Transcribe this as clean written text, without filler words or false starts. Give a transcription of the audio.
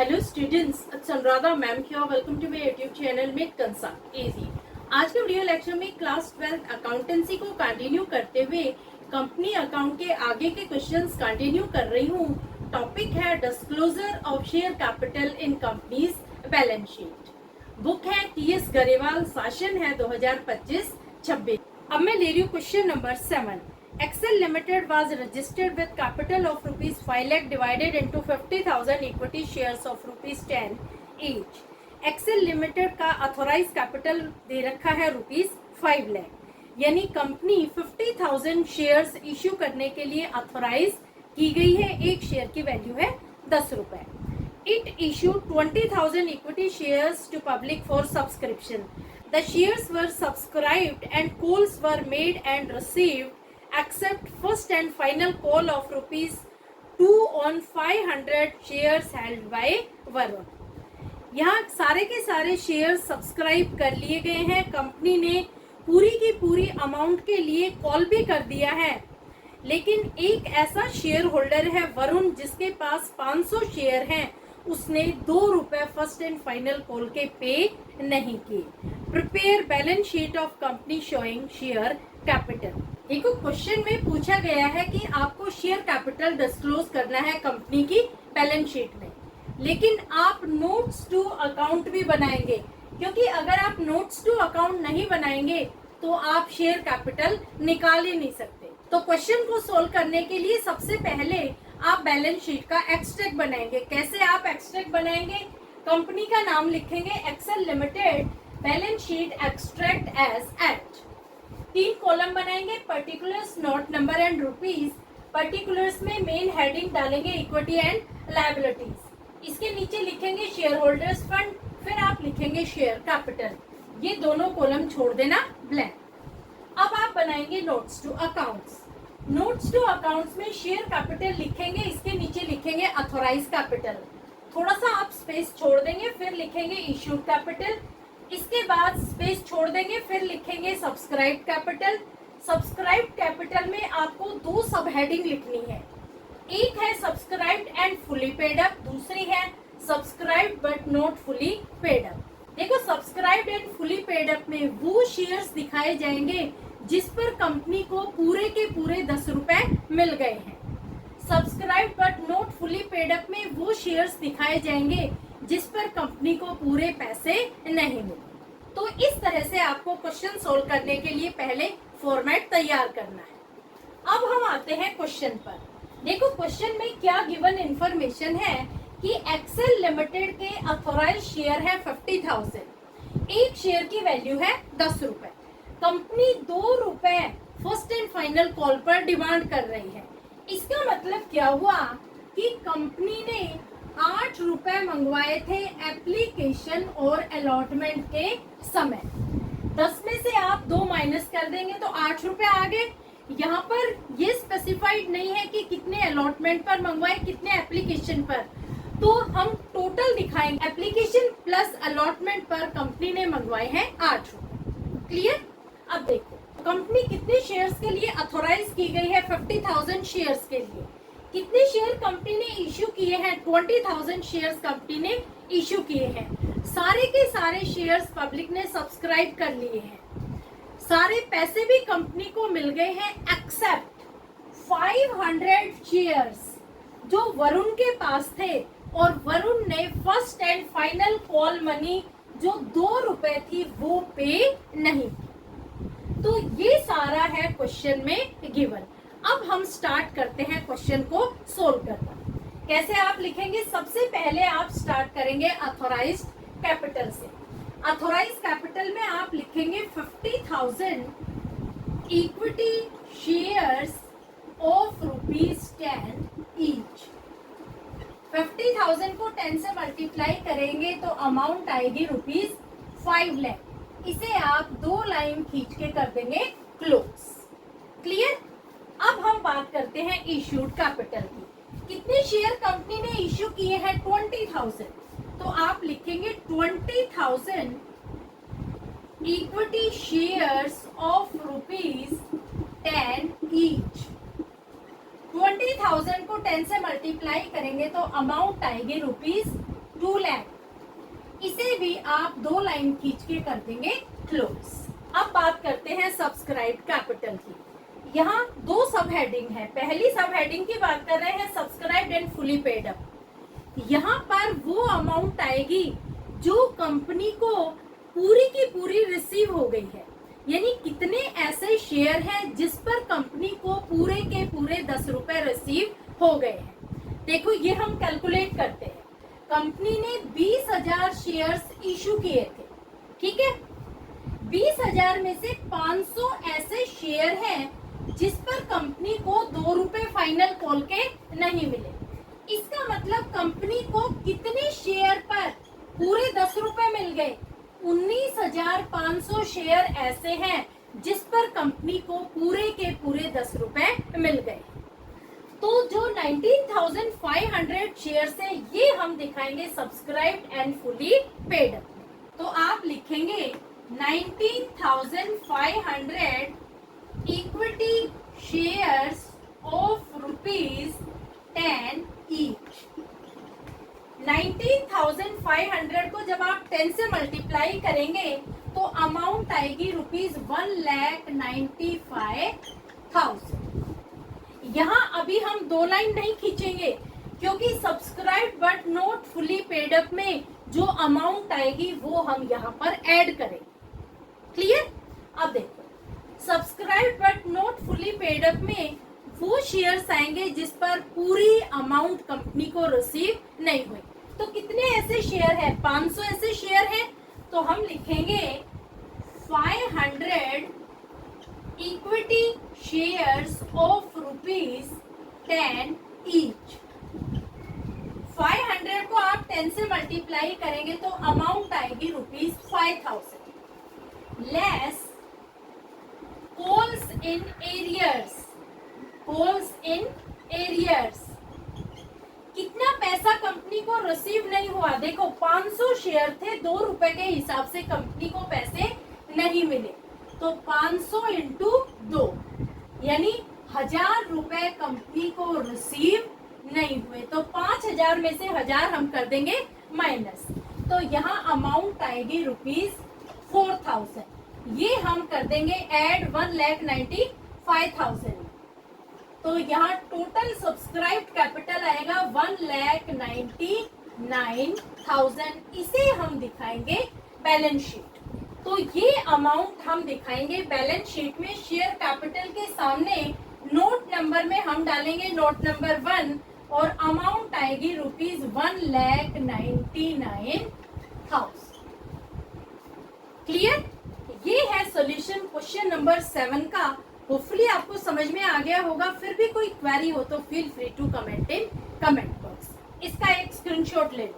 Hello students, Anuradha ma'am here. Welcome to my YouTube channel make concept easy. आज के video lecture में class 12 accountancy को continue करते हुए कंपनी अकाउंट के आगे के क्वेश्चंस कंटिन्यू कर रही हूँ। टॉपिक है disclosure of share capital in companies balance sheet. Book है टीएस गरेवाल, शासन है 2025-26। अब मैं ले रही हूँ question number 7। Excel Limited was registered with capital of rupees 5 lakh divided into 50,000 equity shares of rupees 10 each. Excel Limited का ऑथोराइज कैपिटल दे रखा है रुपीज 5 लाख, यानी कंपनी 50,000 शेयर्स इश्यू करने के लिए ऑथोराइज की गई है। एक शेयर की वैल्यू है 10 रुपए। It issued 20,000 equity shares to public for subscription. The shares were subscribed and calls were made and received except first and final call of rupees 2 on 500 shares held by Varun. यहाँ सारे के सारे share subscribe कर लिए गए हैं। Company ने पूरी की पूरी अमाउंट के लिए कॉल भी कर दिया है, लेकिन एक ऐसा शेयर होल्डर है वरुण जिसके पास 500 शेयर हैं, उसने 2 रुपए फर्स्ट एंड फाइनल कॉल के पे नहीं किए। Prepare balance sheet of company showing share capital. देखो, क्वेश्चन में पूछा गया है कि आपको शेयर कैपिटल डिस्क्लोज करना है कंपनी की बैलेंस शीट में, लेकिन आप नोट्स टू अकाउंट भी बनाएंगे, क्योंकि अगर आप नोट्स टू अकाउंट नहीं बनाएंगे तो आप शेयर कैपिटल निकाल ही नहीं सकते। तो क्वेश्चन को सोल्व करने के लिए सबसे पहले आप बैलेंस शीट का एक्सट्रैक्ट बनाएंगे। कैसे आप एक्सट्रैक्ट बनाएंगे? कंपनी का नाम लिखेंगे Excel Limited balance sheet extract as at. 3 column बनाएंगे, particulars, note number and rupees. Particulars में मेन हेडिंग डालेंगे इक्विटी एंड लायबिलिटीज। इसके नीचे लिखेंगे शेयर होल्डर्स फंड, फिर आप लिखेंगे शेयर कैपिटल। ये दोनों कॉलम छोड़ देना ब्लैंक। अब आप बनाएंगे notes to accounts. Notes to accounts में शेयर कैपिटल लिखेंगे, इसके नीचे लिखेंगे अथोराइज कैपिटल। थोड़ा सा आप स्पेस छोड़ देंगे, फिर लिखेंगे इश्यूड कैपिटल। इसके बाद स्पेस छोड़ देंगे, फिर लिखेंगे सब्सक्राइब कैपिटल। सब्सक्राइब कैपिटल में आपको 2 सब हेडिंग लिखनी है। एक है subscribed and fully paid up, दूसरी है subscribed but not fully paid up. देखो, subscribed and fully paid up में वो शेयर्स दिखाए जाएंगे जिस पर कंपनी को पूरे के पूरे 10 रुपए मिल गए हैं। Subscribed but not fully paid up में वो शेयर्स दिखाए जाएंगे जिस पर कंपनी को पूरे पैसे नहीं मिले। तो इस तरह से आपको क्वेश्चन सोल्व करने के लिए पहले फॉर्मेट तैयार करना है। अब हम आते हैं क्वेश्चन पर। देखो, क्वेश्चन में क्या गिवन इंफॉर्मेशन है कि एक्सेल लिमिटेड के ऑथोराइज शेयर है 50,000। एक शेयर की वैल्यू है 10 रुपए। कंपनी 2 रुपए फर्स्ट एंड फाइनल कॉल पर डिमांड कर रही है। इसका मतलब क्या हुआ कि कंपनी ने 8 रुपए मंगवाए थे एप्लीकेशन और अलॉटमेंट के समय। 10 में से आप 2 माइनस कर देंगे तो 8 रुपए आ गए। यहाँ पर ये स्पेसिफाइड नहीं है कि कितने अलॉटमेंट पर मंगवाए, कितने एप्लीकेशन पर, तो हम टोटल दिखाएंगे। एप्लीकेशन प्लस अलॉटमेंट पर कंपनी ने मंगवाए हैं 8 रुपए। क्लियर? अब देखो, कंपनी कितने शेयर्स के लिए अथोराइज की गई है? 50,000 शेयर्स के लिए। कितने शेयर कंपनी ने इश्यू किए हैं? 20,000 शेयर्स कंपनी ने इश्यू किए हैं। सारे के सारे शेयर्स पब्लिक ने सब्सक्राइब कर लिए हैं। सारे पैसे भी कंपनी को मिल गए हैं एक्सेप्ट 500 शेयर्स जो वरुण के पास थे, और वरुण ने first and final call money जो 2 रुपए थी वो पे नहीं की। तो ये सारा है क्वेश्चन में गिवन। अब हम स्टार्ट करते हैं क्वेश्चन को सोल्व करना। कैसे आप लिखेंगे? सबसे पहले आप स्टार्ट करेंगे अथोराइज्ड कैपिटल से। अथोराइज्ड कैपिटल में आप लिखेंगे 50,000 equity shares of rupees 10 each. 50,000 को 10 से मल्टीप्लाई करेंगे तो अमाउंट आएगी रुपीज 5 लाख। इसे आप 2 लाइन खींच के कर देंगे क्लोज। क्लियर? अब हम बात करते हैं इश्यूड कैपिटल की। कितने शेयर कंपनी ने इश्यू किए हैं? 20,000। तो आप लिखेंगे 20,000 equity shares of rupees 10 each. 20,000 को 10 से मल्टीप्लाई करेंगे तो अमाउंट आएगी रुपीज भी आप 2 लाइन खींच के कर देंगे क्लोज। अब बात करते हैं सब्सक्राइब कैपिटल की। यहाँ 2 सब हेडिंग है। पहली सब हेडिंग की बात कर रहे हैं subscribed and fully paid up. यहाँ पर वो अमाउंट आएगी जो कंपनी को पूरी की पूरी रिसीव हो गई है, यानी कितने ऐसे शेयर हैं जिस पर कंपनी को पूरे के पूरे 10 रुपए रिसीव हो गए हैं। देखो ये हम कैलकुलेट करते हैं। कंपनी ने 20,000 शेयर्स इशू किए थे, ठीक है। 20,000 में से 500 ऐसे शेयर हैं जिस पर कंपनी को 2 रुपए फाइनल कॉल के नहीं मिले। इसका मतलब कंपनी को कितने शेयर पर पूरे 10 रुपए मिल गए? 19,500 शेयर ऐसे हैं जिस पर कंपनी को पूरे के पूरे 10 रुपए मिल गए। तो जो 19,500 शेयर्स है ये हम दिखाएंगे subscribed and fully paid up. तो आप लिखेंगे 19,500 इक्विटी शेयर्स ऑफ ₹10 ईच। 19,500 को जब आप 10 से मल्टीप्लाई करेंगे तो अमाउंट आएगी ₹1,95,000। यहाँ अभी हम 2 लाइन नहीं खींचेंगे क्योंकि subscribe but not fully paid up में जो अमाउंट आएगी वो हम यहाँ पर ऐड करेंगे। क्लियर? अब देखो subscribe but not fully paid up में वो शेयर्स आएंगे जिस पर पूरी अमाउंट कंपनी को रिसीव नहीं हुई। तो कितने ऐसे शेयर हैं? 500 ऐसे शेयर हैं। तो हम लिखेंगे 500 इक्विटी शेयर्स ऑफ ₹10 ईच। 500 को आप 10 से मल्टीप्लाई करेंगे तो अमाउंट आएगी ₹5,000 less calls in arrears. Calls in arrears कितना पैसा कंपनी को रिसीव नहीं हुआ? देखो 500 शेयर थे, 2 रुपए के हिसाब से कंपनी को पैसे नहीं मिले, तो 500 इंटू 2 यानी 1,000 रुपए कंपनी को रिसीव नहीं हुए। तो 5,000 में से 1,000 हम कर देंगे माइनस, तो यहाँ अमाउंट आएगी ₹4,000। ये हम कर देंगे ऐड 1,95,000। तो यहाँ टोटल सब्सक्राइब कैपिटल आएगा 1,99,000। इसे हम दिखाएंगे बैलेंस शीट। तो ये अमाउंट हम दिखाएंगे बैलेंस शीट में। शेयर कैपिटल के सामने नोट नंबर में हम डालेंगे नोट नंबर 1 और अमाउंट आएगी ₹1,99,000। क्लियर? ये है सॉल्यूशन क्वेश्चन नंबर 7 का। होपफुली आपको समझ में आ गया होगा। फिर भी कोई क्वेरी हो तो feel free to comment in comment box. इसका एक स्क्रीनशॉट ले लो।